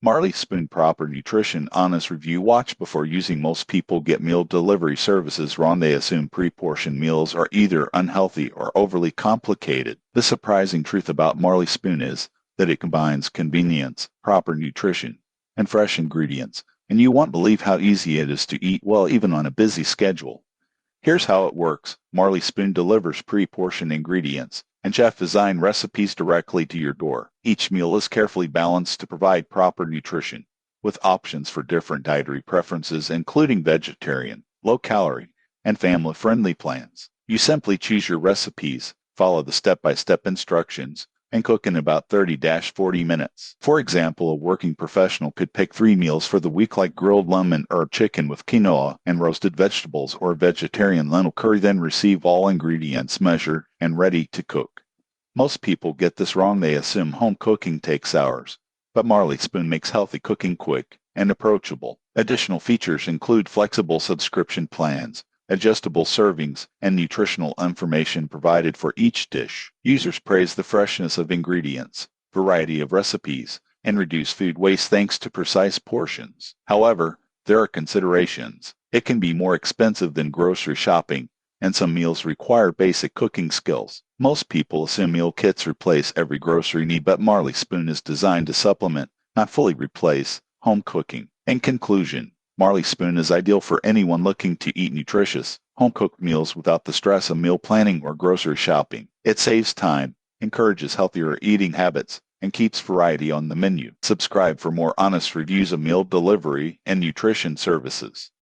Marley Spoon Proper Nutrition Honest Review. Watch before using. Most people get meal delivery services wrong. They assume pre-portioned meals are either unhealthy or overly complicated. The surprising truth about Marley Spoon is that it combines convenience, proper nutrition, and fresh ingredients, and you won't believe how easy it is to eat well even on a busy schedule. Here's how it works. Marley Spoon delivers pre-portioned ingredients and chef-designed recipes directly to your door. Each meal is carefully balanced to provide proper nutrition, with options for different dietary preferences, including vegetarian, low-calorie, and family-friendly plans. You simply choose your recipes, follow the step-by-step instructions, and cook in about 30-40 minutes. For example, a working professional could pick 3 meals for the week like grilled lemon herb chicken with quinoa and roasted vegetables or vegetarian lentil curry, then receive all ingredients measured and ready to cook. Most people get this wrong. They assume home cooking takes hours, but Marley Spoon makes healthy cooking quick and approachable. Additional features include flexible subscription plans, adjustable servings, and nutritional information provided for each dish. Users praise the freshness of ingredients, variety of recipes, and reduced food waste thanks to precise portions. However, there are considerations. It can be more expensive than grocery shopping, and some meals require basic cooking skills. Most people assume meal kits replace every grocery need, but Marley Spoon is designed to supplement, not fully replace, home cooking. In conclusion, Marley Spoon is ideal for anyone looking to eat nutritious, home-cooked meals without the stress of meal planning or grocery shopping. It saves time, encourages healthier eating habits, and keeps variety on the menu. Subscribe for more honest reviews of meal delivery and nutrition services.